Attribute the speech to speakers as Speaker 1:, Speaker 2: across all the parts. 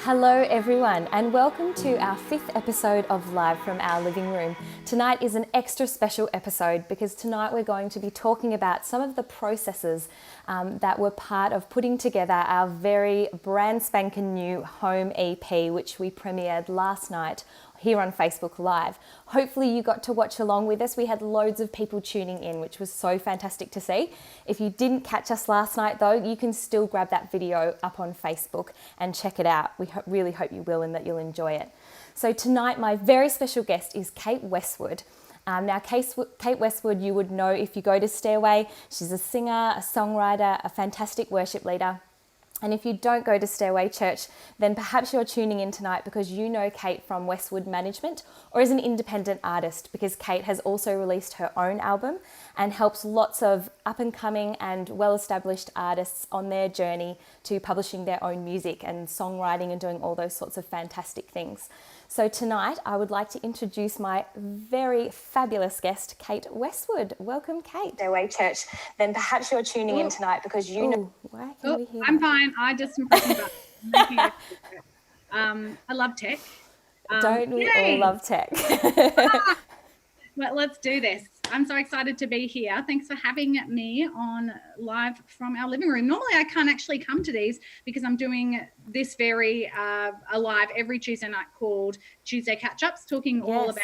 Speaker 1: Hello everyone and welcome to our 5th episode of Live from Our Living Room. Tonight is an extra special episode because tonight we're going to be talking about some of the processes that were part of putting together our very brand spanking new home EP, which we premiered last night here on Facebook Live. Hopefully you got to watch along with us. We had loads of people tuning in, which was so fantastic to see. If you didn't catch us last night though, you can still grab that video up on Facebook and check it out. We really hope you will and that you'll enjoy it. So tonight my very special guest is Kate Westwood. Now Kate Westwood you would know if you go to Stairway. She's a singer, a songwriter, a fantastic worship leader. And if you don't go to Stairway Church, then perhaps you're tuning in tonight because you know Kate from Westwood Management or as an independent artist, because Kate has also released her own album and helps lots of up-and-coming and well-established artists on their journey to publishing their own music and songwriting and doing all those sorts of fantastic things. So tonight, I would like to introduce my very fabulous guest, Kate Westwood. Welcome, Kate. Stairway Church. Then perhaps you're tuning in tonight because you know... Why can we hear
Speaker 2: I'm fine. I just am pressing buttons. I love tech.
Speaker 1: Don't we all love tech?
Speaker 2: Well, let's do this. I'm so excited to be here. Thanks for having me on Live from Our Living Room. Normally, I can't actually come to these because I'm doing this very live every Tuesday night called Tuesday Catch-Ups, talking all about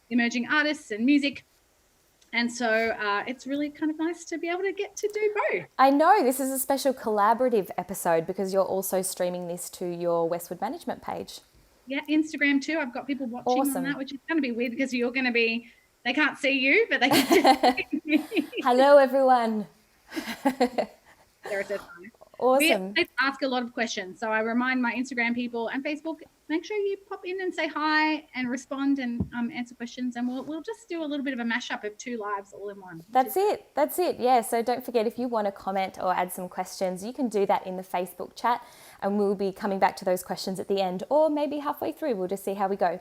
Speaker 2: emerging artists and music. And so it's really kind of nice to be able to get to do both.
Speaker 1: I know this is a special collaborative episode because you're also streaming this to your Westwood Management page.
Speaker 2: Yeah, Instagram too. I've got people watching on that, which is going to be weird because you're going to be... They can't see you, but they can see me.
Speaker 1: Hello, everyone. Awesome.
Speaker 2: Let's ask a lot of questions. So I remind my Instagram people and Facebook, make sure you pop in and say hi and respond and answer questions. And we'll just do a little bit of a mashup of two lives all in one.
Speaker 1: That's it. Yeah. So don't forget, if you want to comment or add some questions, you can do that in the Facebook chat. And we'll be coming back to those questions at the end or maybe halfway through. We'll just see how we go.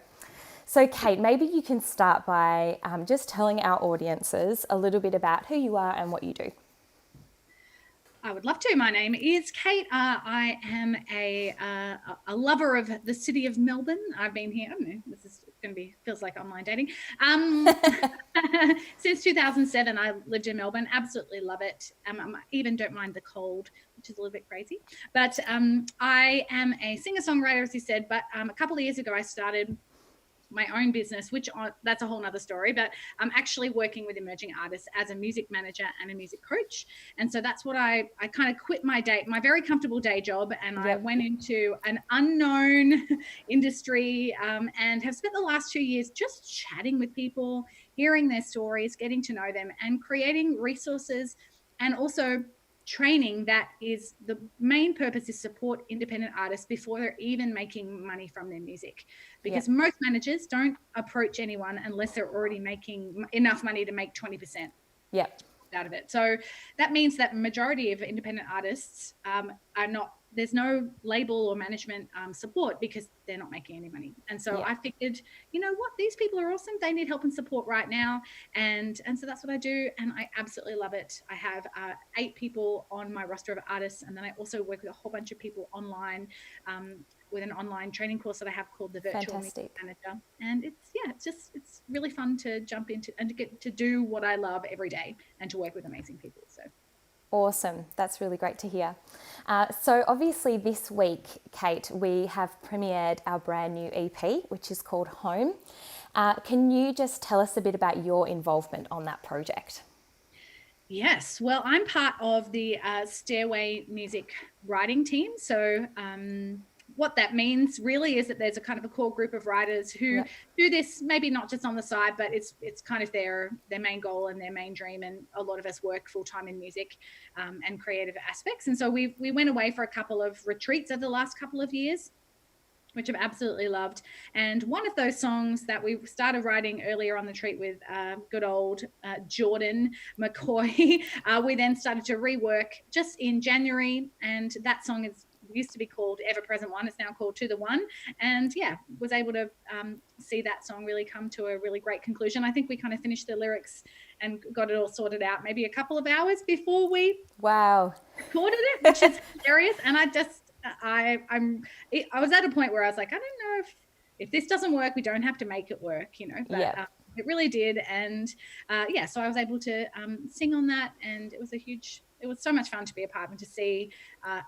Speaker 1: So Kate, maybe you can start by just telling our audiences a little bit about who you are and what you do.
Speaker 2: I would love to. My name is Kate. I am a lover of the city of Melbourne. I've been here, I don't know, this is going to be, feels like online dating. Since 2007, I lived in Melbourne. Absolutely love it. I even don't mind the cold, which is a little bit crazy. But I am a singer-songwriter, as you said. But a couple of years ago, I started my own business, which that's a whole nother story, but I'm actually working with emerging artists as a music manager and a music coach. And so that's what I kind of quit my very comfortable day job. And I went into an unknown industry and have spent the last 2 years just chatting with people, hearing their stories, getting to know them and creating resources and also training that is the main purpose is support independent artists before they're even making money from their music, because most managers don't approach anyone unless they're already making enough money to make 20% out of it. So that means that majority of independent artists are not, there's no label or management support because they're not making any money. And so I figured, you know what, these people are awesome. They need help and support right now. And so that's what I do. And I absolutely love it. I have 8 people on my roster of artists. And then I also work with a whole bunch of people online with an online training course that I have called the Virtual Music Manager. And it's really fun to jump into and to get to do what I love every day and to work with amazing people. So.
Speaker 1: Awesome. That's really great to hear. So obviously this week, Kate, we have premiered our brand new EP, which is called Home. Can you just tell us a bit about your involvement on that project?
Speaker 2: Yes. Well, I'm part of the Stairway music writing team. So what that means really is that there's a kind of a core group of writers who do this, maybe not just on the side, but it's kind of their main goal and their main dream. And a lot of us work full time in music and creative aspects. And so we went away for a couple of retreats over the last couple of years, which I've absolutely loved. And one of those songs that we started writing earlier on the retreat with good old Jordan McCoy, we then started to rework just in January. And that song used to be called Ever Present One. It's now called To The One. And was able to see that song really come to a really great conclusion. I think we kind of finished the lyrics and got it all sorted out maybe a couple of hours before we recorded it, which is hilarious. And I just I was at a point where I was like, I don't know if this doesn't work, we don't have to make it work, but
Speaker 1: Yeah.
Speaker 2: it really did. And so I was able to sing on that, and it was so much fun to be a part and to see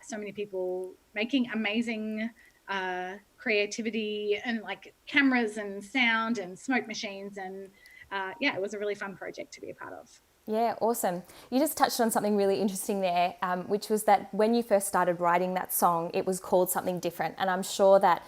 Speaker 2: so many people making amazing creativity and like cameras and sound and smoke machines. And it was a really fun project to be a part of.
Speaker 1: Yeah, awesome. You just touched on something really interesting there, which was that when you first started writing that song, it was called something different. And I'm sure that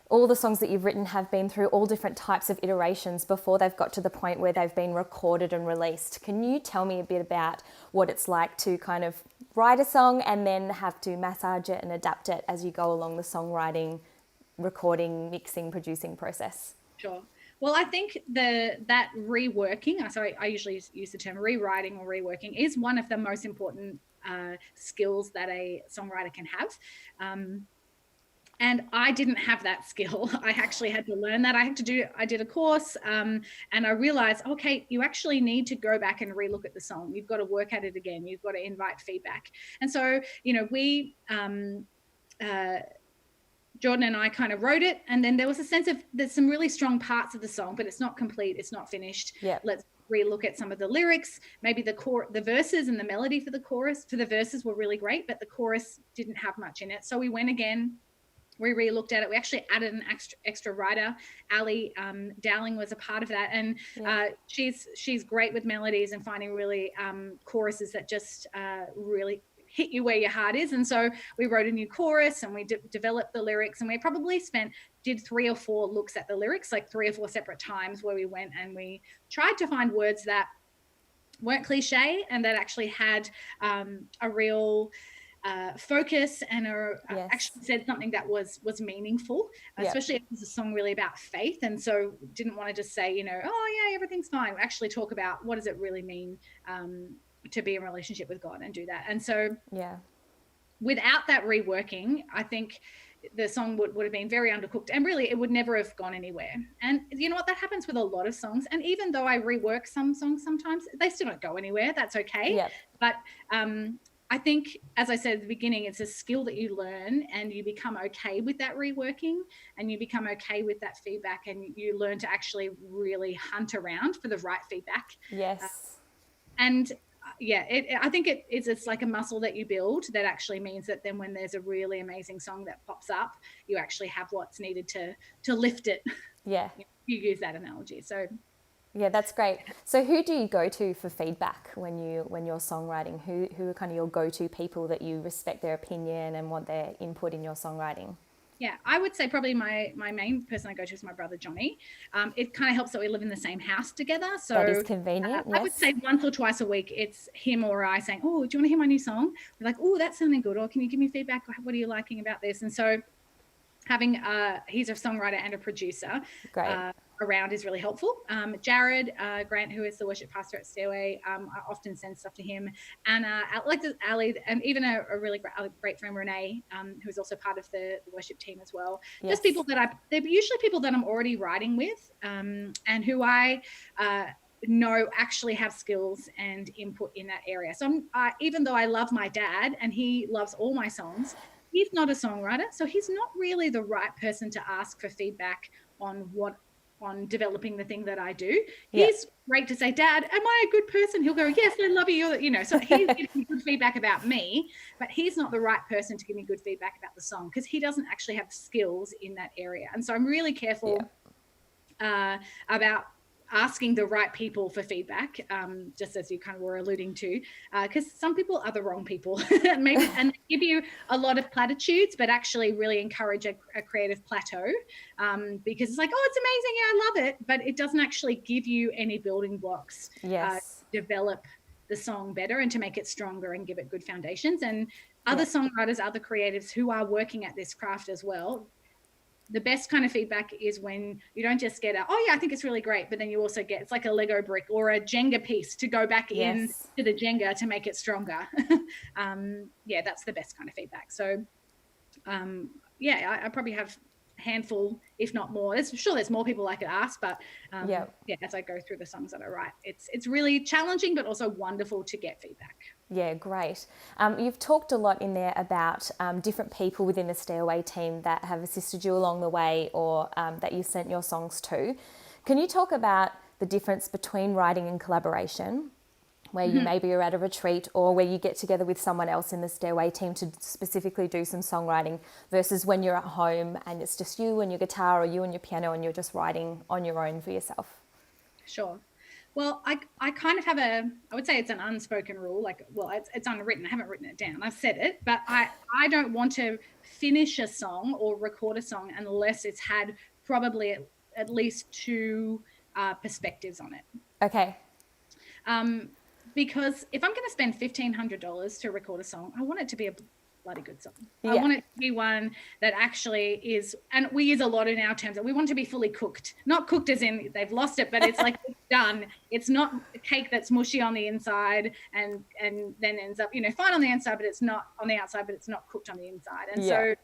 Speaker 1: all the songs that you've written have been through all different types of iterations before they've got to the point where they've been recorded and released. Can you tell me a bit about what it's like to kind of write a song and then have to massage it and adapt it as you go along the songwriting, recording, mixing, producing process?
Speaker 2: Sure. Well, I think that reworking, I usually use the term rewriting or reworking, is one of the most important skills that a songwriter can have. And I didn't have that skill. I actually had to learn that. I did a course and I realized, okay, you actually need to go back and relook at the song. You've got to work at it again. You've got to invite feedback. And so, Jordan and I kind of wrote it, and then there was a sense of there's some really strong parts of the song, but it's not complete, it's not finished.
Speaker 1: Yeah.
Speaker 2: Let's relook at some of the lyrics. Maybe the verses and the melody for the verses were really great, but the chorus didn't have much in it. So we went again, we relooked at it. We actually added an extra writer. Ali Dowling was a part of that, and she's great with melodies and finding really choruses that just really hit you where your heart is. And so we wrote a new chorus, and we developed the lyrics, and we probably did 3 or 4 looks at the lyrics, like 3 or 4 separate times where we went and we tried to find words that weren't cliche and that actually had a real focus and actually said something that was meaningful, especially if it was a song really about faith. And so didn't want to just say, oh yeah, everything's fine. We actually talk about what does it really mean to be in a relationship with God and do that. And so without that reworking, I think the song would have been very undercooked, and really it would never have gone anywhere. And you know what, that happens with a lot of songs. And even though I rework some songs sometimes, they still don't go anywhere. That's okay. But I think, as I said at the beginning, it's a skill that you learn, and you become okay with that reworking, and you become okay with that feedback, and you learn to actually really hunt around for the right feedback. And I think it's like a muscle that you build that actually means that then when there's a really amazing song that pops up, you actually have what's needed to lift it. You use that analogy. So
Speaker 1: yeah, that's great. So who do you go to for feedback when you're songwriting? Who are kind of your go-to people that you respect their opinion and want their input in your songwriting?
Speaker 2: Yeah, I would say probably my main person I go to is my brother, Johnny. It kind of helps that we live in the same house together. So
Speaker 1: that is convenient,
Speaker 2: I would say once or twice a week, it's him or I saying, oh, do you want to hear my new song? We're like, oh, that's sounding good. Or can you give me feedback? What are you liking about this? And so having he's a songwriter and a producer around is really helpful. Jared Grant, who is the worship pastor at Stairway, I often send stuff to him. Anna, Ali, and even a really great friend, Renee, who is also part of the worship team as well. Just people that they're usually people that I'm already writing with, and who I know actually have skills and input in that area. So even though I love my dad and he loves all my songs, he's not a songwriter, so he's not really the right person to ask for feedback on developing the thing that I do. He's great to say, Dad, am I a good person? He'll go, yes, I love you. So he's giving good feedback about me, but he's not the right person to give me good feedback about the song because he doesn't actually have skills in that area. And so I'm really careful about asking the right people for feedback, just as you kind of were alluding to, because some people are the wrong people and they give you a lot of platitudes, but actually really encourage a creative plateau, because it's like, oh, it's amazing, yeah, I love it, but it doesn't actually give you any building blocks to develop the song better and to make it stronger and give it good foundations. And other songwriters, other creatives who are working at this craft as well, the best kind of feedback is when you don't just get oh yeah, I think it's really great, but then you also get, it's like a Lego brick or a Jenga piece to go back in to the Jenga to make it stronger. That's the best kind of feedback. So I probably have handful, if not more. There's more people I could ask, but
Speaker 1: Yeah.
Speaker 2: as I go through the songs that I write, it's really challenging, but also wonderful to get feedback.
Speaker 1: Yeah, great. You've talked a lot in there about different people within the Stairway team that have assisted you along the way, or that you sent your songs to. Can you talk about the difference between writing and collaboration, where you maybe are at a retreat or where you get together with someone else in the Stairway team to specifically do some songwriting, versus when you're at home and it's just you and your guitar or you and your piano and you're just writing on your own for yourself?
Speaker 2: Sure. Well, I kind of have I would say it's an unspoken rule, like, well, it's unwritten. I haven't written it down. I've said it, but I don't want to finish a song or record a song unless it's had probably at least two perspectives on it.
Speaker 1: Okay.
Speaker 2: Because if I'm going to spend $1,500 to record a song, I want it to be a bloody good song.
Speaker 1: Yeah.
Speaker 2: I want it to be one that actually is, and we use a lot in our terms, that we want to be fully cooked. Not cooked as in they've lost it, but it's like it's done. It's not a cake that's mushy on the inside and then ends up, fine on the inside, but it's not on the outside, but it's not cooked on the inside. And so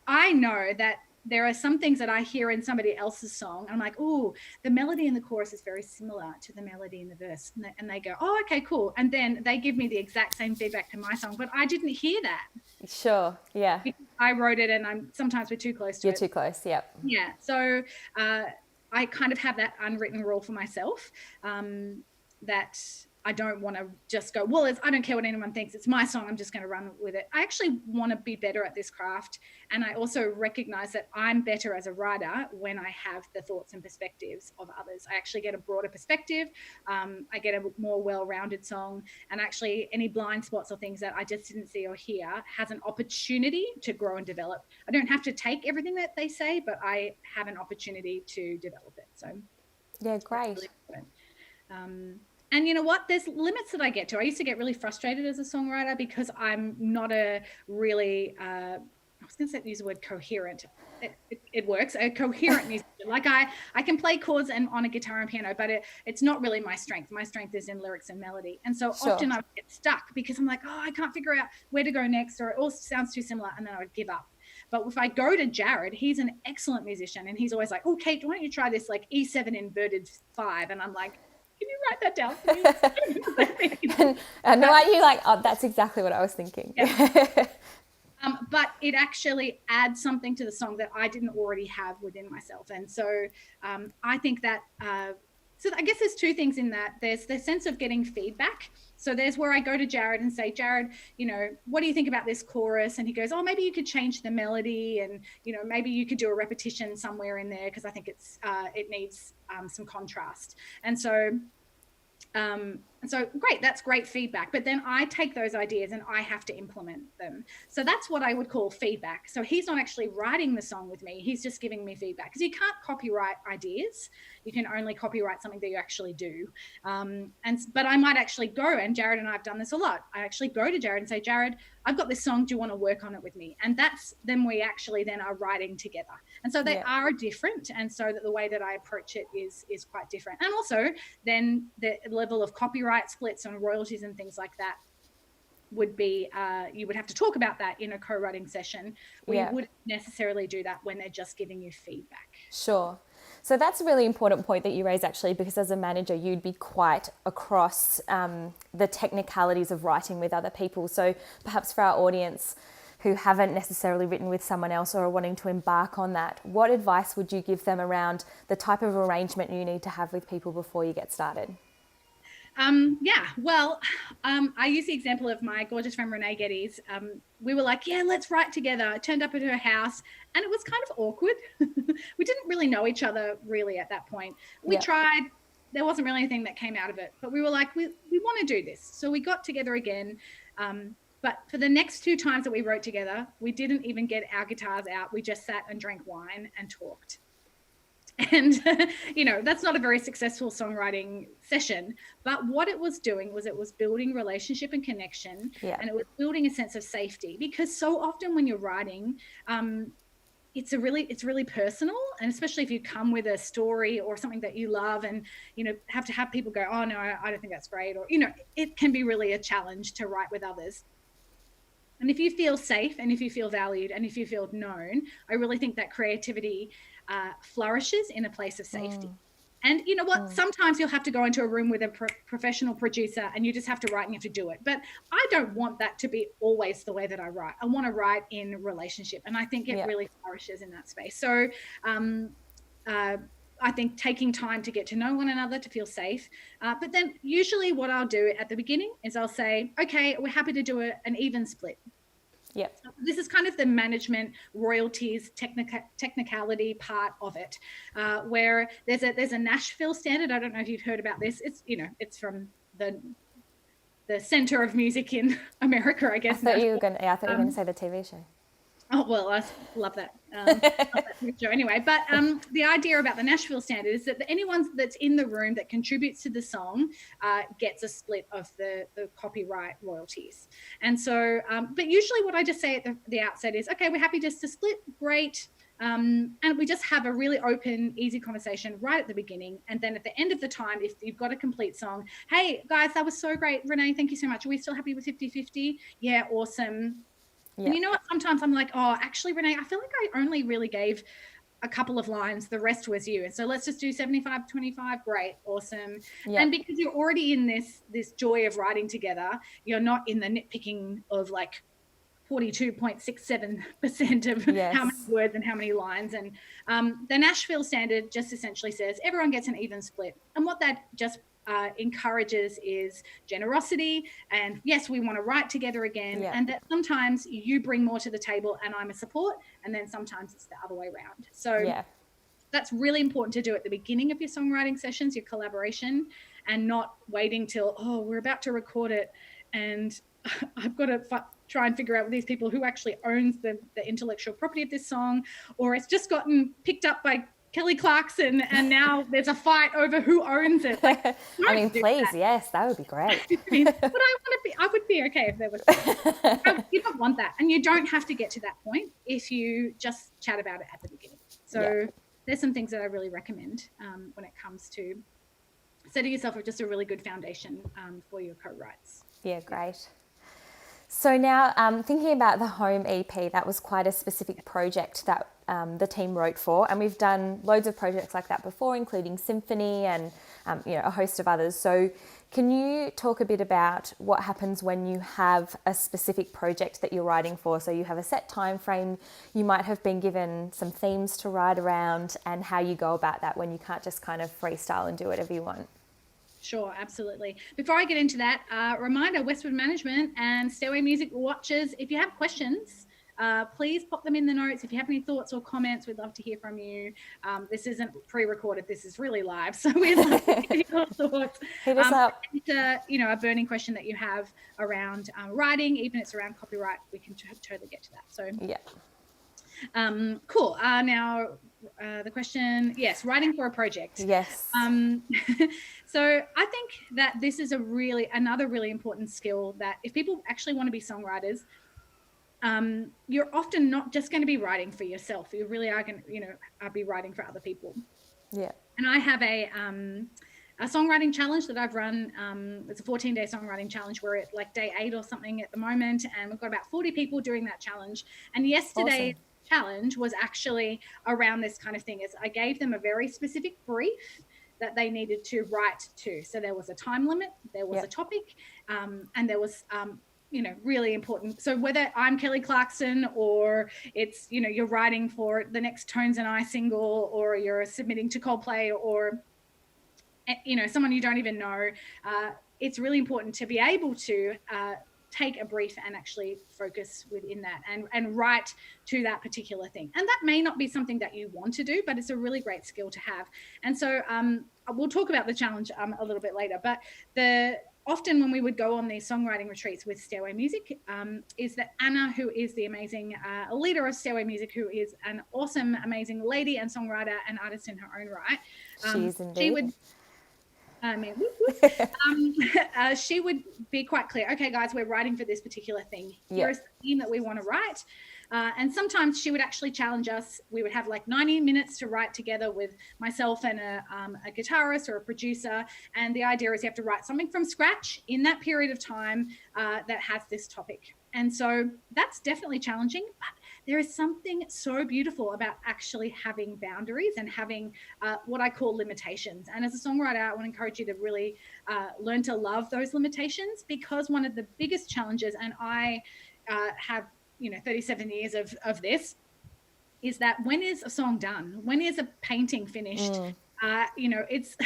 Speaker 2: I know that there are some things that I hear in somebody else's song, and I'm like, oh, the melody in the chorus is very similar to the melody in the verse. And they go, oh, okay, cool. And then they give me the exact same feedback to my song, but I didn't hear that.
Speaker 1: Sure, yeah.
Speaker 2: Because I wrote it, and sometimes we're too close to it.
Speaker 1: You're too close, yep.
Speaker 2: Yeah, so I kind of have that unwritten rule for myself, that I don't want to just go, well, I don't care what anyone thinks. It's my song. I'm just going to run with it. I actually want to be better at this craft. And I also recognize that I'm better as a writer when I have the thoughts and perspectives of others. I actually get a broader perspective. I get a more well-rounded song. And actually any blind spots or things that I just didn't see or hear has an opportunity to grow and develop. I don't have to take everything that they say, but I have an opportunity to develop it. So
Speaker 1: yeah, great.
Speaker 2: Really and you know what? There's limits that I get to. I used to get really frustrated as a songwriter because I'm not a really, I was going to use the word coherent. It works. A coherent musician. Like I can play chords on a guitar and piano, but it's not really my strength. My strength is in lyrics and melody. And so often I would get stuck because I'm like, oh, I can't figure out where to go next, or it all sounds too similar. And then I would give up. But if I go to Jared, he's an excellent musician. And he's always like, oh, Kate, why don't you try this like E7 inverted 5? And I'm like, can you write that down for me?
Speaker 1: And no, you like, oh, that's exactly what I was thinking.
Speaker 2: Yeah. But it actually adds something to the song that I didn't already have within myself. And so I think that, so I guess there's two things in that. There's the sense of getting feedback. So there's where I go to Jared and say, Jared, what do you think about this chorus? And he goes, oh, maybe you could change the melody, and, maybe you could do a repetition somewhere in there, because I think it needs some contrast. And so great, that's great feedback. But then I take those ideas and I have to implement them. So that's what I would call feedback. So he's not actually writing the song with me. He's just giving me feedback, because you can't copyright ideas. You can only copyright something that you actually do. But I might actually go, and Jared and I have done this a lot. I actually go to Jared and say, Jared, I've got this song. Do you want to work on it with me? And then we actually then are writing together. And so they are different. And so that the way that I approach it is quite different. And also then the level of copyright splits and royalties and things like that would be, you would have to talk about that in a co-writing session. We wouldn't necessarily do that when they're just giving you feedback.
Speaker 1: Sure. So that's a really important point that you raise, actually, because as a manager, you'd be quite across the technicalities of writing with other people. So perhaps for our audience who haven't necessarily written with someone else or are wanting to embark on that, what advice would you give them around the type of arrangement you need to have with people before you get started?
Speaker 2: I use the example of my gorgeous friend Renee Geddes. We were like, let's write together. I turned up at her house and it was kind of awkward. We didn't really know each other really at that point. We tried, there wasn't really anything that came out of it, but we were like, we want to do this. So we got together again. But for the next 2 times that we wrote together, we didn't even get our guitars out. We just sat and drank wine and talked. And, that's not a very successful songwriting session. But what it was doing was it was building relationship and connection. And it was building a sense of safety. Because so often when you're writing, it's really personal. And especially if you come with a story or something that you love and, have to have people go, oh, no, I don't think that's great. Or, it can be really a challenge to write with others. And if you feel safe and if you feel valued and if you feel known, I really think that creativity flourishes in a place of safety. And you know what? Sometimes you'll have to go into a room with a professional producer and you just have to write and you have to do it. But I don't want that to be always the way that I write. I want to write in relationship. And I think it really flourishes in that space. So I think taking time to get to know one another, to feel safe. But then usually what I'll do at the beginning is I'll say, okay, we're happy to do an even split.
Speaker 1: Yep.
Speaker 2: So this is kind of the management royalties technicality part of it, where there's a Nashville standard. I don't know if you've heard about this. It's from the center of music in America, I guess.
Speaker 1: I thought you were going to say the TV show.
Speaker 2: Oh, well, I love that. Show anyway. But the idea about the Nashville standard is that anyone that's in the room that contributes to the song gets a split of the copyright royalties. And so, but usually what I just say at the outset is, okay, we're happy just to split, great. And we just have a really open, easy conversation right at the beginning. And then at the end of the time, if you've got a complete song, hey, guys, that was so great. Renee, thank you so much. Are we still happy with 50-50? Yeah, awesome. Yeah. And you know what? Sometimes I'm like, oh, actually, Renee, I feel like I only really gave a couple of lines. The rest was you. And so let's just do 75-25. Great. Awesome. Yeah. And because you're already in this joy of writing together, you're not in the nitpicking of like 42.67% of how many words and how many lines. And the Nashville standard just essentially says everyone gets an even split. And what that just encourages is generosity, and yes, we want to write together again, and that sometimes you bring more to the table and I'm a support, and then sometimes it's the other way around. So that's really important to do at the beginning of your songwriting sessions, your collaboration, and not waiting till, we're about to record it and I've got to try and figure out with these people who actually owns the intellectual property of this song, or it's just gotten picked up by Kelly Clarkson and now there's a fight over who owns it. Like,
Speaker 1: I mean, please, yes, that would be great.
Speaker 2: But I would be okay if there was. You don't want that, and you don't have to get to that point if you just chat about it at the beginning. So there's some things that I really recommend when it comes to setting yourself up just a really good foundation for your co-writes.
Speaker 1: Yeah, great. So now thinking about the home EP, that was quite a specific project that the team wrote for, and we've done loads of projects like that before, including Symphony and a host of others. So can you talk a bit about what happens when you have a specific project that you're writing for? So you have a set time frame, you might have been given some themes to write around, and how you go about that when you can't just kind of freestyle and do whatever you want.
Speaker 2: Sure, absolutely. Before I get into that, reminder, Westwood Management and Stairway Music watchers, if you have questions, please pop them in the notes. If you have any thoughts or comments, we'd love to hear from you. This isn't pre-recorded, this is really live, so we'd love to hear your thoughts.
Speaker 1: Hit us up.
Speaker 2: And, a burning question that you have around writing, even if it's around copyright, we can totally get to that. So cool. Now, the question, yes, writing for a project.
Speaker 1: Yes.
Speaker 2: So I think that this is another really important skill that if people actually want to be songwriters, you're often not just going to be writing for yourself. You really are going to, be writing for other people. Yeah. And I have a songwriting challenge that I've run. It's a 14-day songwriting challenge. We're at like day 8 or something at the moment, and we've got about 40 people doing that challenge. And yesterday, challenge was actually around this kind of thing. Is I gave them a very specific brief that they needed to write to. So there was a time limit, there was a topic, and there was really important. So whether I'm Kelly Clarkson or it's you're writing for the next Tones and I single, or you're submitting to Coldplay, or someone you don't even know, it's really important to be able to take a brief and actually focus within that and write to that particular thing. And that may not be something that you want to do, but it's a really great skill to have. And so we'll talk about the challenge a little bit later, but often when we would go on these songwriting retreats with Stairway Music, is that Anna, who is the amazing leader of Stairway Music, who is an awesome, amazing lady and songwriter and artist in her own right. She would she would be quite clear. Okay, guys, we're writing for this particular thing. Here's the theme that we want to write. And sometimes she would actually challenge us. We would have like 90 minutes to write together with myself and a guitarist or a producer. And the idea is you have to write something from scratch in that period of time that has this topic. And so that's definitely challenging, but there is something so beautiful about actually having boundaries and having what I call limitations. And as a songwriter, I want to encourage you to really learn to love those limitations, because one of the biggest challenges, and I have 37 years of this, is that when is a song done? When is a painting finished? It's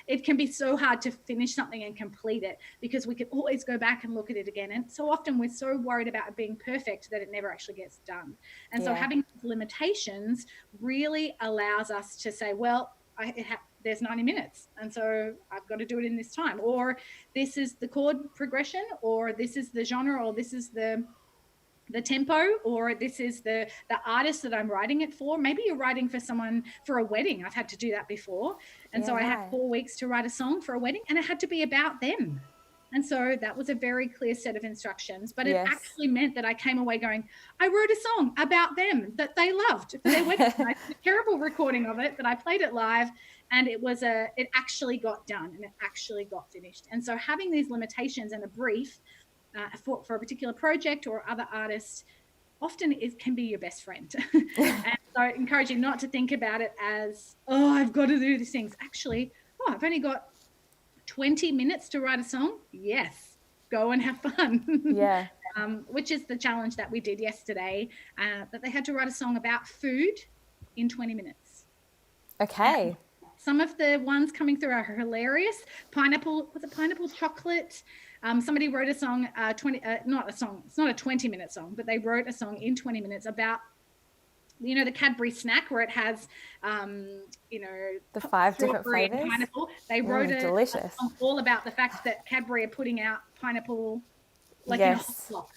Speaker 2: it can be so hard to finish something and complete it, because we can always go back and look at it again. And so often we're so worried about it being perfect that it never actually gets done. And so having limitations really allows us to say, well, there's 90 minutes, and so I've got to do it in this time, or this is the chord progression, or this is the genre, or this is the tempo, or this is the artist that I'm writing it for. Maybe you're writing for someone for a wedding. I've had to do that before. And so I had 4 weeks to write a song for a wedding, and it had to be about them. And so that was a very clear set of instructions, but it actually meant that I came away going, I wrote a song about them that they loved for their wedding. I did a terrible recording of it, but I played it live, and it actually got done, and it actually got finished. And so having these limitations and a brief for a particular project or other artists often can be your best friend. And so I encourage you not to think about it as, oh, I've got to do these things. Actually, I've only got 20 minutes to write a song. Yes, go and have fun. Which is the challenge that we did yesterday, that they had to write a song about food in 20 minutes.
Speaker 1: Okay.
Speaker 2: Some of the ones coming through are hilarious. Pineapple chocolate? Somebody wrote a song, not a song, it's not a 20-minute song, but they wrote a song in 20 minutes about, the Cadbury snack where it has,
Speaker 1: the 5 different flavors.
Speaker 2: Pineapple. They wrote a song all about the fact that Cadbury are putting out pineapple in a hot block,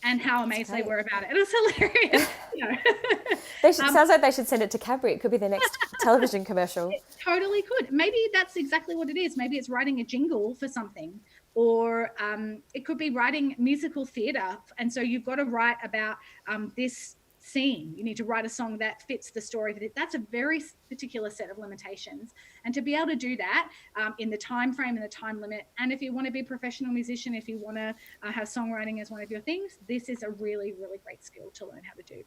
Speaker 2: and how amazed they were about it. It was hilarious.
Speaker 1: Sounds like they should send it to Cadbury. It could be the next television commercial.
Speaker 2: It totally could. Maybe that's exactly what it is. Maybe it's writing a jingle for something, or it could be writing musical theatre. And so you've got to write about this scene. You need to write a song that fits the story. That's a very particular set of limitations. And to be able to do that in the time frame and the time limit, and if you want to be a professional musician, if you want to have songwriting as one of your things, this is a really, really great skill to learn how to do.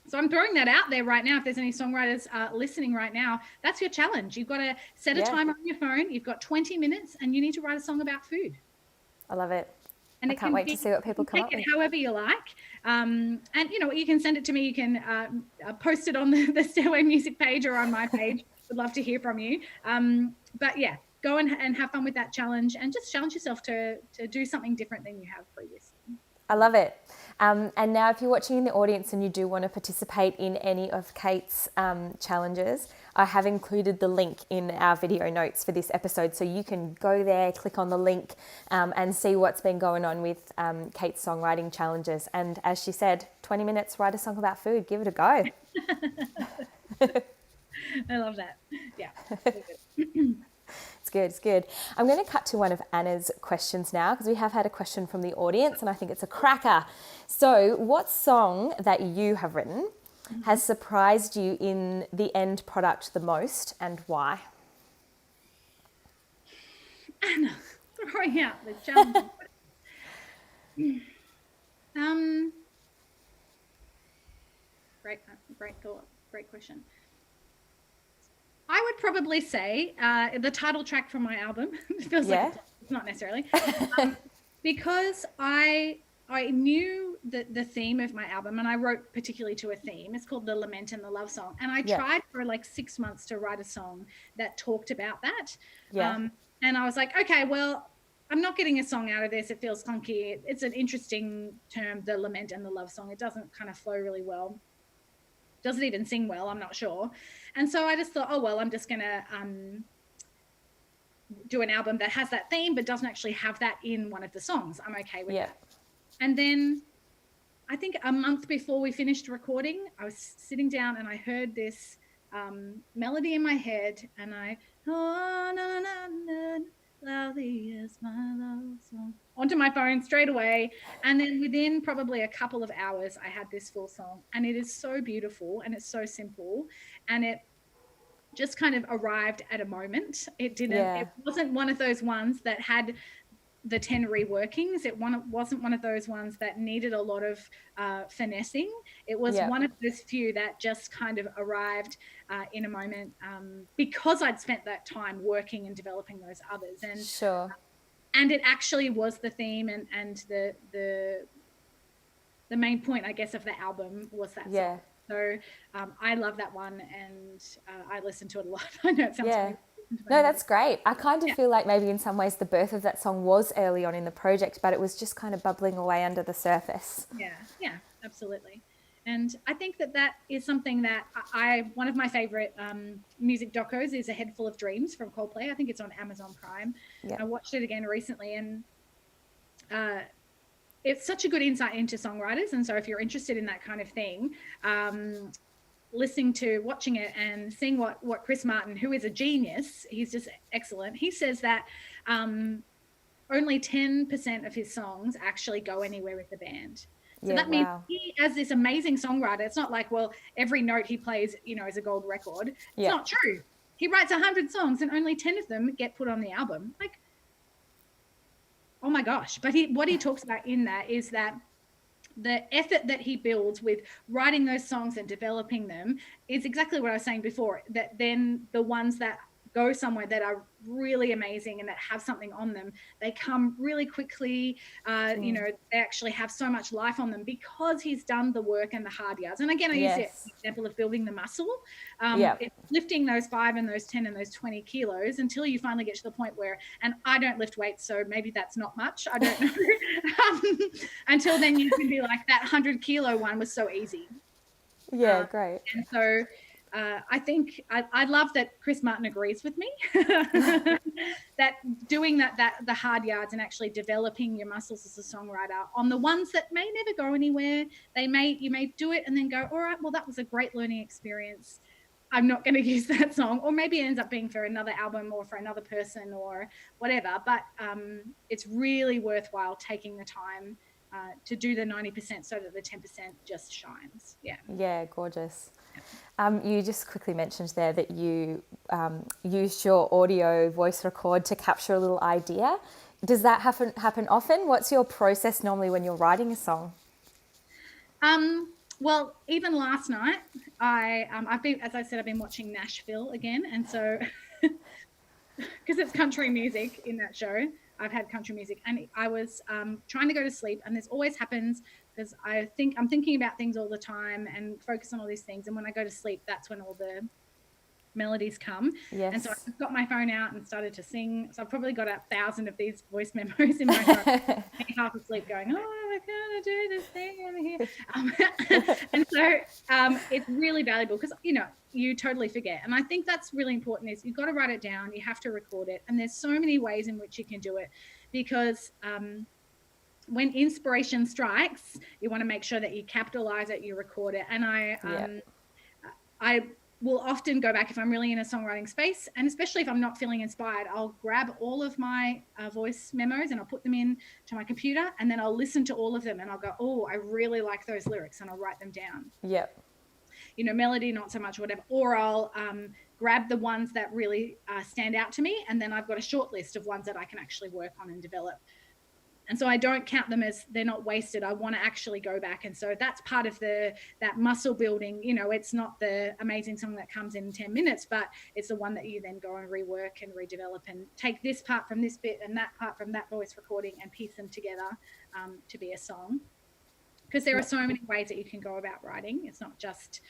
Speaker 2: So I'm throwing that out there right now. If there's any songwriters listening right now, that's your challenge. You've got to set a timer on your phone. You've got 20 minutes and you need to write a song about food.
Speaker 1: I love it. And I can't wait to see what people come up with.
Speaker 2: Take it however you like. And you can send it to me. You can post it on the Stairway Music page or on my page. Would love to hear from you. But yeah, go and have fun with that challenge, and just challenge yourself to do something different than you have previously.
Speaker 1: I love it. And now if you're watching in the audience and you do want to participate in any of Kate's challenges, I have included the link in our video notes for this episode, so you can go there, click on the link and see what's been going on with Kate's songwriting challenges. And as she said, 20 minutes, write a song about food, give it a go.
Speaker 2: I love that. Yeah.
Speaker 1: It's good. I'm going to cut to one of Anna's questions now, because we have had a question from the audience and I think it's a cracker. So what song that you have written has surprised you in the end product the most, and why?
Speaker 2: Anna, throwing out the challenge. Great thought. Great question. I would probably say the title track from my album. It feels like it's not necessarily. Because I knew the theme of my album, and I wrote particularly to a theme. It's called The Lament and the Love Song. And I tried for like 6 months to write a song that talked about that. And I was like, okay, well, I'm not getting a song out of this. It feels clunky. It's an interesting term, the lament and the love song. It doesn't kind of flow really well. Does it even sing well? I'm not sure. And so I just thought, oh, well, I'm just going to do an album that has that theme but doesn't actually have that in one of the songs. I'm okay with that. And then I think a month before we finished recording, I was sitting down and I heard this melody in my head, and I, oh, na, na, na, loudly as my love song, onto my phone straight away. And then within probably a couple of hours, I had this full song. And it is so beautiful and it's so simple. And it just kind of arrived at a moment. It wasn't one of those ones that had the 10 reworkings. It wasn't one of those ones that needed a lot of finessing. It was one of those few that just kind of arrived in a moment, because I'd spent that time working and developing those others. And
Speaker 1: sure.
Speaker 2: And it actually was the theme and the main point, I guess, of the album was that song. So I love that one, and I listen to it a lot. I know it sounds weird.
Speaker 1: No, that's great. I kind of feel like maybe in some ways the birth of that song was early on in the project, but it was just kind of bubbling away under the surface.
Speaker 2: Yeah, absolutely. And I think that is something that one of my favorite music docos is A Head Full of Dreams from Coldplay. I think it's on Amazon Prime. I watched it again recently, and it's such a good insight into songwriters. And so if you're interested in that kind of thing, watching it and seeing what Chris Martin, who is a genius, he's just excellent. He says that only 10% of his songs actually go anywhere with the band. So that means he, as this amazing songwriter, it's not like, well, every note he plays, is a gold record. It's not true. He writes 100 songs and only 10 of them get put on the album. Like, oh my gosh. But what he talks about in that is that the effort that he builds with writing those songs and developing them is exactly what I was saying before, that then the ones that go somewhere that are really amazing and that have something on them, they come really quickly. They actually have so much life on them because he's done the work and the hard yards. And again, I use the example of building the muscle. It's lifting those 5 and those 10 and those 20 kilos until you finally get to the point where, and I don't lift weights, so maybe that's not much. I don't know. Until then you can be like, that 100-kilo one was so easy.
Speaker 1: Great.
Speaker 2: And so I think I love that Chris Martin agrees with me that doing the hard yards and actually developing your muscles as a songwriter on the ones that may never go anywhere. You may do it and then go, all right, well, that was a great learning experience. I'm not going to use that song, or maybe it ends up being for another album or for another person or whatever. But it's really worthwhile taking the time to do the 90% so that the 10% just shines. Yeah,
Speaker 1: gorgeous. You just quickly mentioned there that you used your audio voice record to capture a little idea. Does that happen often? What's your process normally when you're writing a song?
Speaker 2: Well, even last night, I've been watching Nashville again, and so because it's country music in that show, I've had country music, and I was trying to go to sleep, and this always happens because I'm thinking about things all the time and focus on all these things, and when I go to sleep, that's when all the melodies come. And so I got my phone out and started to sing. So I've probably got 1,000 of these voice memos in my phone, half asleep going, oh, we're gonna do this thing over here. And so it's really valuable because you totally forget. And I think that's really important, is you've got to write it down, you have to record it, and there's so many ways in which you can do it, because when inspiration strikes, you want to make sure that you capitalize it, you record it. And I will often go back if I'm really in a songwriting space, and especially if I'm not feeling inspired, I'll grab all of my voice memos and I'll put them in to my computer, and then I'll listen to all of them and I'll go, oh, I really like those lyrics, and I'll write them down. Melody, not so much, whatever. Or I'll grab the ones that really stand out to me, and then I've got a short list of ones that I can actually work on and develop. And so I don't count them as they're not wasted. I want to actually go back. And so that's part of that muscle building. It's not the amazing song that comes in 10 minutes, but it's the one that you then go and rework and redevelop and take this part from this bit and that part from that voice recording and piece them together to be a song. Because there are so many ways that you can go about writing. It's not just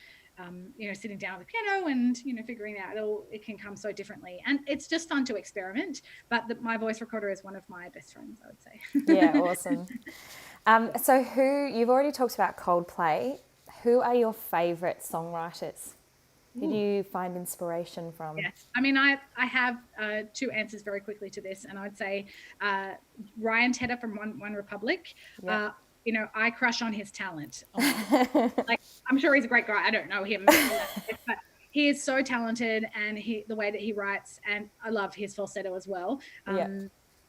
Speaker 2: sitting down at the piano and, figuring out it can come so differently. And it's just fun to experiment. But my voice recorder is one of my best friends, I would say.
Speaker 1: Yeah, awesome. So you've already talked about Coldplay. Who are your favourite songwriters? Who do you find inspiration from?
Speaker 2: Yes. I mean, I have 2 answers very quickly to this. And I would say Ryan Tedder from One Republic. Yeah. I crush on his talent. Like, I'm sure he's a great guy. I don't know him, but he is so talented, and the way that he writes, and I love his falsetto as well.
Speaker 1: Yeah.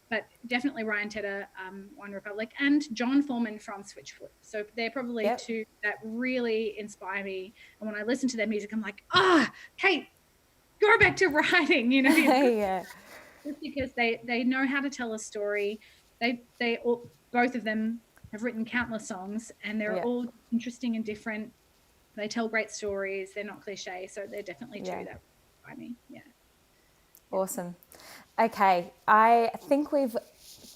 Speaker 2: But definitely Ryan Tedder, One Republic, and John Foreman from Switchfoot. So they're probably
Speaker 1: Yep.
Speaker 2: two that really inspire me. And when I listen to their music, I'm like, Kate, go back to writing.
Speaker 1: Yeah.
Speaker 2: Just because they know how to tell a story. They all, both of them have written countless songs, and they're
Speaker 1: Yeah.
Speaker 2: all interesting and different. They tell great stories. They're not cliche, so they're definitely two that inspire me. Yeah.
Speaker 1: Awesome. Okay, I think we've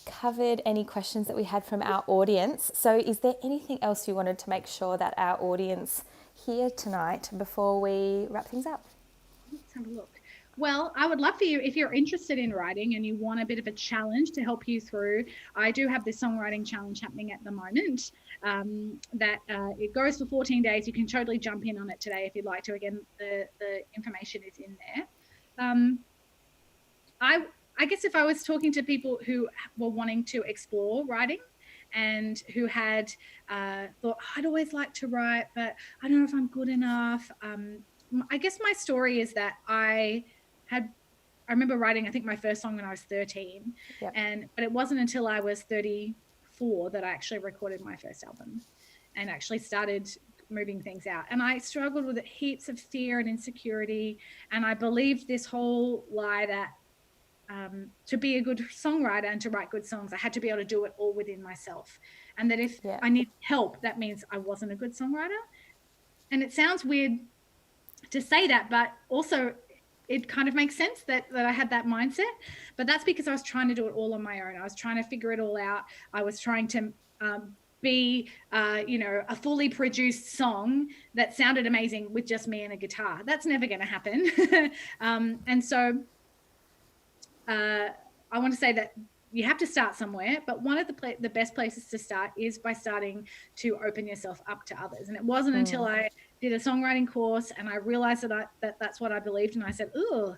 Speaker 1: covered any questions that we had from our audience. So is there anything else you wanted to make sure that our audience hear tonight before we wrap things up?
Speaker 2: Let's have a look. Well, I would love for you, if you're interested in writing and you want a bit of a challenge to help you through, I do have this songwriting challenge happening at the moment. It goes for 14 days. You can totally jump in on it today if you'd like to. Again, the information is in there. I guess if I was talking to people who were wanting to explore writing and who had thought, I'd always like to write, but I don't know if I'm good enough. I guess my story is that I remember writing, I think, my first song when I was 13.
Speaker 1: Yep.
Speaker 2: But it wasn't until I was 34 that I actually recorded my first album and actually started moving things out. And I struggled with heaps of fear and insecurity. And I believed this whole lie that to be a good songwriter and to write good songs, I had to be able to do it all within myself. And that if I need help, that means I wasn't a good songwriter. And it sounds weird to say that, but also it kind of makes sense that I had that mindset. But that's because I was trying to do it all on my own. I was trying to figure it all out. I was trying to be, a fully produced song that sounded amazing with just me and a guitar. That's never going to happen. And so I want to say that you have to start somewhere, but one of the best places to start is by starting to open yourself up to others. And it wasn't until I did a songwriting course and I realized that that's what I believed. And I said, oh,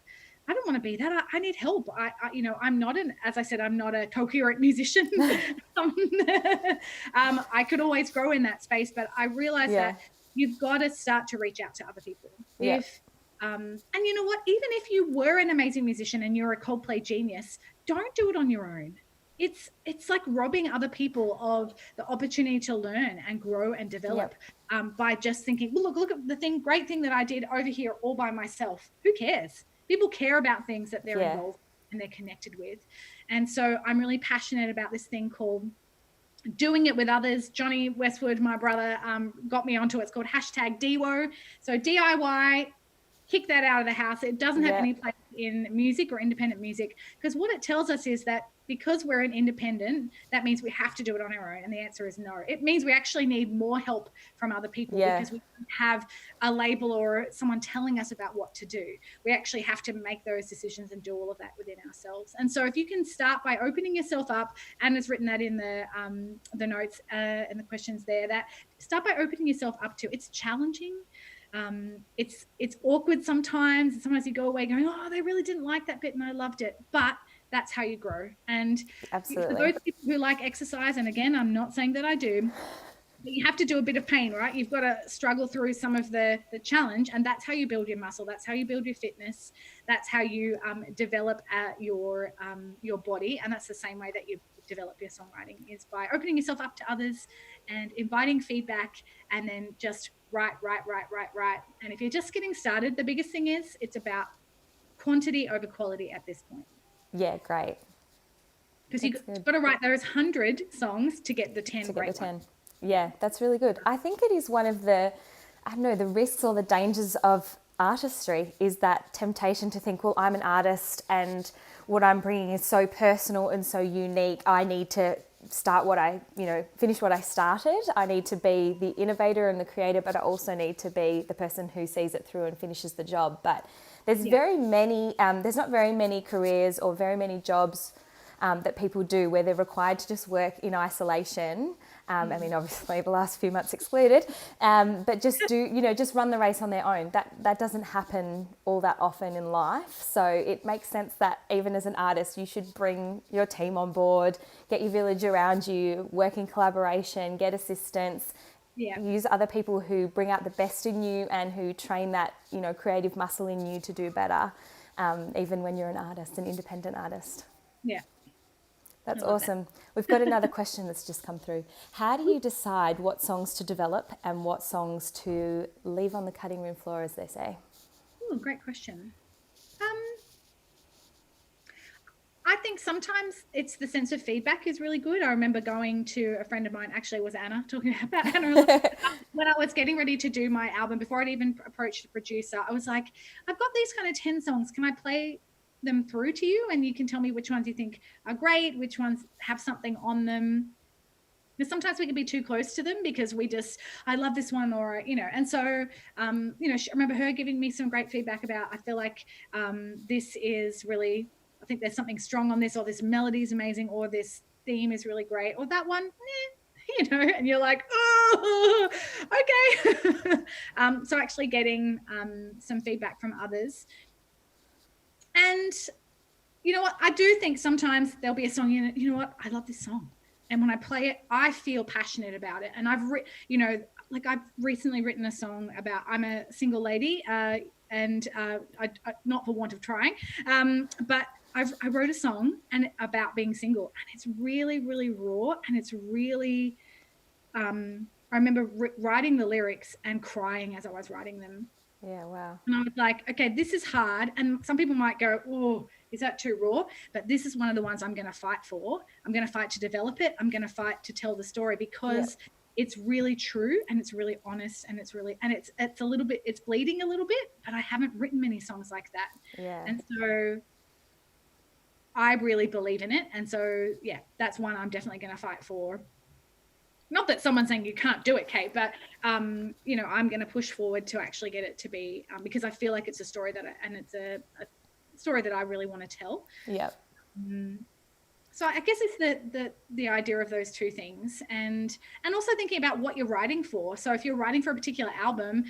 Speaker 2: I don't want to be that. I need help. I'm not as I said, I'm not a coherent musician. I could always grow in that space, but I realized that you've got to start to reach out to other people. And you know what, even if you were an amazing musician and you're a Coldplay genius, don't do it on your own. It's like robbing other people of the opportunity to learn and grow and develop by just thinking, well, look at the great thing that I did over here all by myself. Who cares? People care about things that they're involved and they're connected with. And so I'm really passionate about this thing called doing it with others. Johnny Westwood, my brother, got me onto it. It's called #DIWO. So DIY, kick that out of the house. It doesn't have any place in music or independent music, because what it tells us is that because we're an independent, that means we have to do it on our own. And the answer is no. It means we actually need more help from other people because we don't have a label or someone telling us about what to do. We actually have to make those decisions and do all of that within ourselves. And so if you can start by opening yourself up, and it's written that in the notes and the questions there, that start by opening yourself up to, it's challenging. It's awkward sometimes. Sometimes you go away going, oh, they really didn't like that bit and I loved it. But that's how you grow. And
Speaker 1: absolutely,
Speaker 2: for those people who like exercise, and again, I'm not saying that I do, but you have to do a bit of pain, right? You've got to struggle through some of the challenge, and that's how you build your muscle. That's how you build your fitness. That's how you develop your body. And that's the same way that you develop your songwriting, is by opening yourself up to others and inviting feedback, and then just write. And if you're just getting started, the biggest thing is it's about quantity over quality at this point.
Speaker 1: Yeah, great.
Speaker 2: Because you've got to write those 100 songs to get the 10 great ones.
Speaker 1: Yeah, that's really good. I think it is one of the risks or the dangers of artistry, is that temptation to think, well, I'm an artist and what I'm bringing is so personal and so unique. I need to finish what I started. I need to be the innovator and the creator, but I also need to be the person who sees it through and finishes the job. But there's there's not very many careers or very many jobs that people do where they're required to just work in isolation. I mean, obviously the last few months excluded, but just just run the race on their own. That doesn't happen all that often in life. So it makes sense that even as an artist, you should bring your team on board, get your village around you, work in collaboration, get assistance,
Speaker 2: Yeah.
Speaker 1: use other people who bring out the best in you and who train that, creative muscle in you to do better, even when you're an artist, an independent artist.
Speaker 2: Yeah.
Speaker 1: That's
Speaker 2: I love that.
Speaker 1: awesome. We've got another question that's just come through. How do you decide what songs to develop and what songs to leave on the cutting room floor, as they say?
Speaker 2: Oh, great question. I think sometimes it's the sense of feedback is really good. I remember going to a friend of mine, actually was Anna, talking about Anna when I was getting ready to do my album. Before I'd even approached the producer, I was like, I've got these kind of 10 songs. Can I play them through to you? And you can tell me which ones you think are great, which ones have something on them. Because sometimes we can be too close to them because I love this one, or, and so, I remember her giving me some great feedback about, I feel like this is really, I think there's something strong on this, or this melody is amazing, or this theme is really great, or that one, and you're like, oh, okay. So actually getting some feedback from others. And you know what? I do think sometimes there'll be a song in it, you know what? I love this song. And when I play it, I feel passionate about it. And I've recently written a song about, I'm a single lady, and not for want of trying, but I wrote a song about being single, and it's really, really raw, and it's really, I remember writing the lyrics and crying as I was writing them.
Speaker 1: Yeah, wow.
Speaker 2: And I was like, okay, this is hard. And some people might go, oh, is that too raw? But this is one of the ones I'm going to fight for. I'm going to fight to develop it. I'm going to fight to tell the story, because it's really true, and it's really honest, and it's a little bit, it's bleeding a little bit, but I haven't written many songs like that.
Speaker 1: Yeah.
Speaker 2: And so I really believe in it. And so, yeah, that's one I'm definitely going to fight for. Not that someone's saying you can't do it, Kate, but, I'm going to push forward to actually get it to be, because I feel like it's a story it's a story that I really want to tell.
Speaker 1: Yep.
Speaker 2: So I guess it's the idea of those two things, and also thinking about what you're writing for. So if you're writing for a particular album,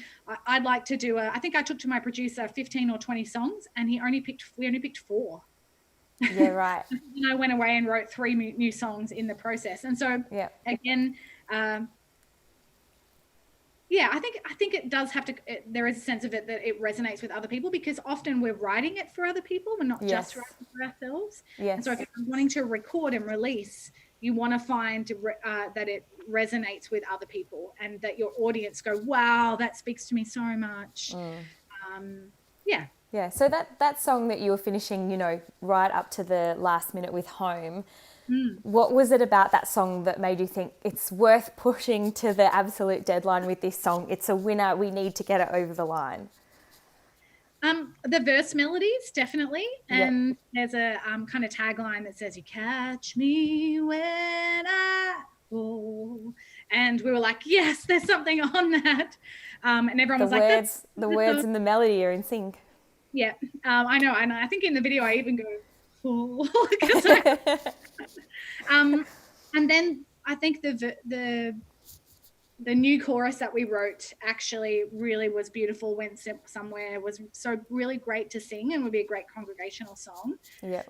Speaker 2: I'd like to do I think I took to my producer 15 or 20 songs, and we only picked 4.
Speaker 1: Yeah, right.
Speaker 2: And I went away and wrote 3 new songs in the process. And so again, I think it does have to, there is a sense of it that it resonates with other people, because often we're writing it for other people. We're not just writing for ourselves.
Speaker 1: Yes.
Speaker 2: And so if you're wanting to record and release, you want to find that it resonates with other people, and that your audience go, wow, that speaks to me so much.
Speaker 1: Yeah, so that song that you were finishing, right up to the last minute with Home, what was it about that song that made you think it's worth pushing to the absolute deadline with this song? It's a winner. We need to get it over the line.
Speaker 2: The verse melodies, definitely. And there's a kind of tagline that says, you catch me when I fall. And we were like, yes, there's something on that. And everyone was like,
Speaker 1: the words and the melody are in sync.
Speaker 2: Yeah, I know. And I think in the video I even go, oh. And then I think the new chorus that we wrote actually really was beautiful, went somewhere, was so really great to sing, and would be a great congregational song.
Speaker 1: Yeah.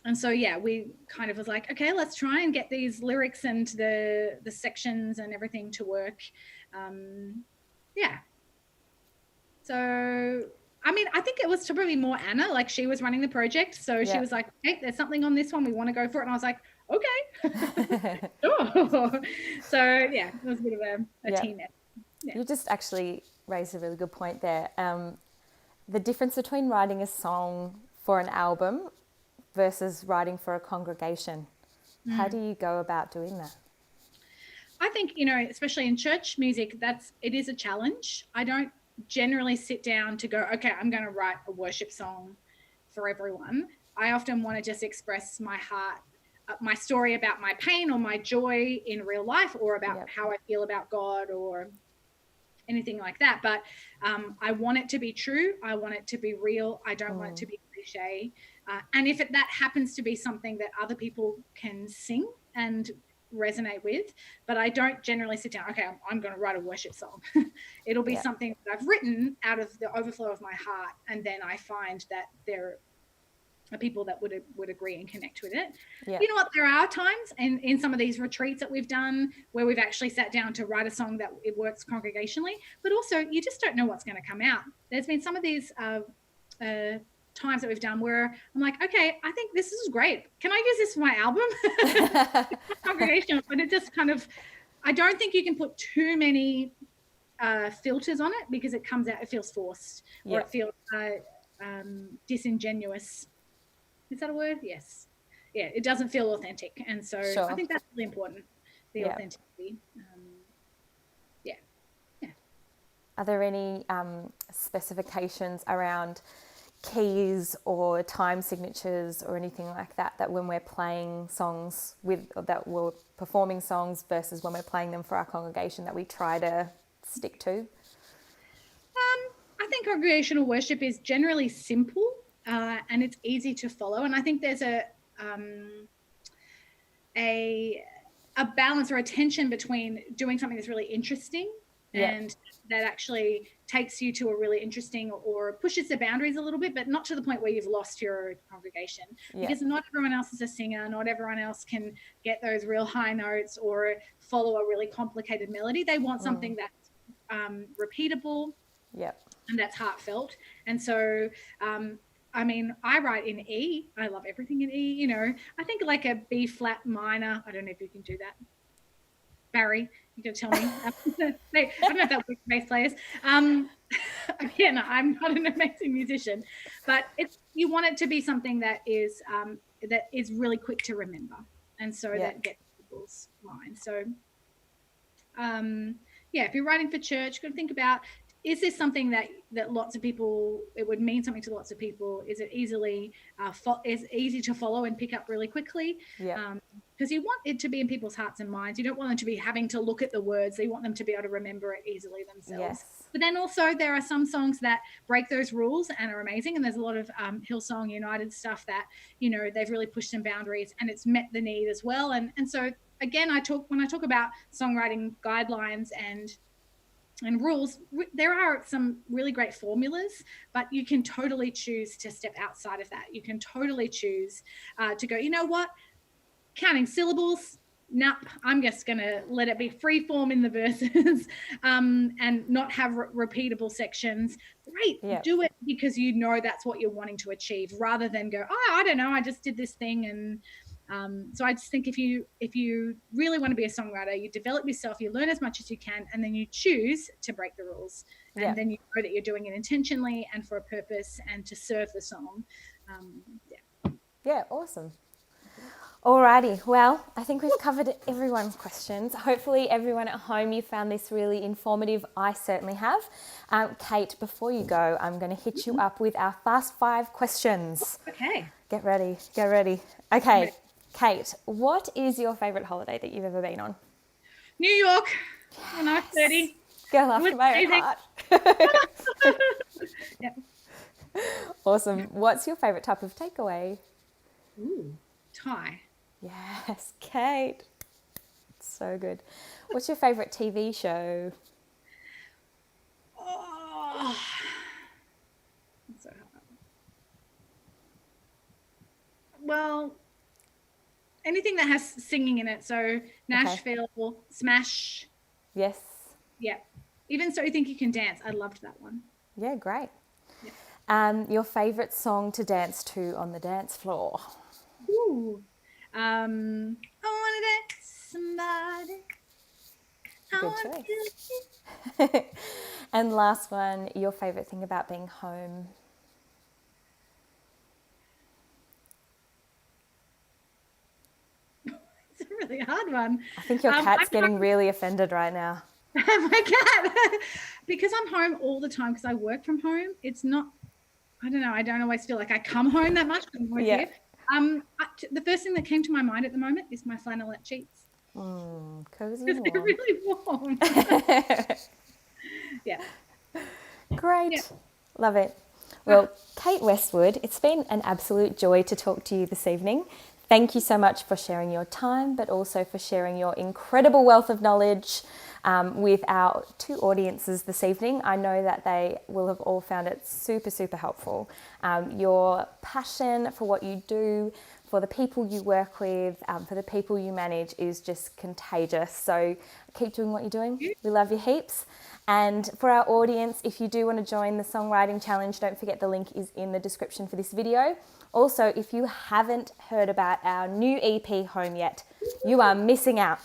Speaker 2: And so, we kind of was like, okay, let's try and get these lyrics and the sections and everything to work. So, I mean, I think it was probably more Anna, like she was running the project. So she was like, hey, there's something on this one. We want to go for it. And I was like, okay. Sure. So, it was a bit of a team effort. Yeah.
Speaker 1: You just actually raised a really good point there. The difference between writing a song for an album versus writing for a congregation. How do you go about doing that?
Speaker 2: I think, especially in church music, it is a challenge. I don't generally sit down to go, okay, I'm going to write a worship song for everyone. I often want to just express my heart, my story about my pain or my joy in real life, or about how I feel about God, or anything like that. But I want it to be true. I want it to be real. I don't want it to be cliche. And if that happens to be something that other people can sing and resonate with, but I don't generally sit down, okay, I'm going to write a worship song. It'll be something that I've written out of the overflow of my heart, and then I find that people that would agree and connect with it.
Speaker 1: Yeah.
Speaker 2: You know what? There are times in some of these retreats that we've done where we've actually sat down to write a song that it works congregationally, but also you just don't know what's going to come out. There's been some of these times that we've done where I'm like, okay, I think this is great. Can I use this for my album? Congregational, but it just kind of, I don't think you can put too many filters on it because it comes out, it feels forced or it feels disingenuous. Is that a word? Yes. Yeah, it doesn't feel authentic. And so I think that's really important, the authenticity.
Speaker 1: Are there any specifications around keys or time signatures or anything like that, that when we're playing songs that we're performing songs versus when we're playing them for our congregation that we try to stick to?
Speaker 2: I think congregational worship is generally simple and it's easy to follow. And I think there's a balance or a tension between doing something that's really interesting and that actually takes you to a really interesting or pushes the boundaries a little bit, but not to the point where you've lost your congregation. Because not everyone else is a singer, not everyone else can get those real high notes or follow a really complicated melody. They want something that's repeatable and that's heartfelt. And so I mean, I write in E. I love everything in E, you know. I think like a B flat minor. I don't know if you can do that. Barry, you can tell me. I don't know if that works for bass players. Again, I'm not an amazing musician, but you want it to be something that is really quick to remember, and so that gets people's minds. So, if you're writing for church, you've got to think about, is this something that lots of people, it would mean something to lots of people? Is it is easy to follow and pick up really quickly? Because you want it to be in people's hearts and minds. You don't want them to be having to look at the words. You want them to be able to remember it easily themselves. But then also there are some songs that break those rules and are amazing. And there's a lot of Hillsong United stuff that, you know, they've really pushed some boundaries and it's met the need as well. And so again, when I talk about songwriting guidelines and rules, there are some really great formulas, but you can totally choose to step outside of that. You can totally choose to go, you know what, counting syllables, nope, I'm just going to let it be free form in the verses and not have repeatable sections. Great, do it because you know that's what you're wanting to achieve, rather than go, oh, I don't know, I just did this thing. And so I just think if you really want to be a songwriter, you develop yourself, you learn as much as you can, and then you choose to break the rules. And then you know that you're doing it intentionally and for a purpose and to serve the song.
Speaker 1: Yeah, awesome. Alrighty, well, I think we've covered everyone's questions. Hopefully everyone at home, you found this really informative. I certainly have. Kate, before you go, I'm going to hit you up with our fast 5 questions.
Speaker 2: Okay.
Speaker 1: Get ready. Okay, Kate, what is your favourite holiday that you've ever been on?
Speaker 2: New York, when I was 30.
Speaker 1: Girl after my own heart. Awesome. What's your favourite type of takeaway?
Speaker 2: Ooh, Thai.
Speaker 1: Yes, Kate. So good. What's your favourite TV show?
Speaker 2: Oh, that's so hard. Well, anything that has singing in it. So Nashville, Smash.
Speaker 1: Yes.
Speaker 2: Yeah. Even So You Think You Can Dance. I loved that one.
Speaker 1: Yeah, great. Yeah. Your favourite song to dance to on the dance floor?
Speaker 2: Ooh. I want to dance somebody.
Speaker 1: Good choice. And last one, your favourite thing about being home?
Speaker 2: It's a really hard one.
Speaker 1: I think your cat's getting really offended right now.
Speaker 2: My cat. Because I'm home all the time because I work from home. It's not, I don't know, I don't always feel like I come home that much when I'm here. The first thing that came to my mind at the moment is my flannelette sheets.
Speaker 1: Cozy
Speaker 2: because they're really warm. Yeah.
Speaker 1: Great.
Speaker 2: Yeah.
Speaker 1: Love it. Well, Kate Westwood, it's been an absolute joy to talk to you this evening. Thank you so much for sharing your time, but also for sharing your incredible wealth of knowledge with our two audiences this evening. I know that they will have all found it super, super helpful. Your passion for what you do, for the people you work with, for the people you manage is just contagious. So keep doing what you're doing. We love you heaps. And for our audience, if you do want to join the Songwriting Challenge, don't forget the link is in the description for this video. Also, if you haven't heard about our new EP Home yet, you are missing out.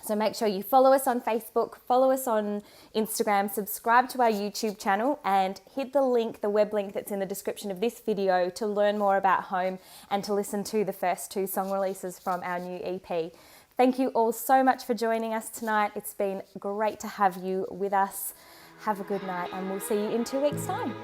Speaker 1: So make sure you follow us on Facebook, follow us on Instagram, subscribe to our YouTube channel, and hit the link, the web link that's in the description of this video to learn more about Home and to listen to the first 2 song releases from our new EP. Thank you all so much for joining us tonight. It's been great to have you with us. Have a good night, and we'll see you in 2 weeks' time.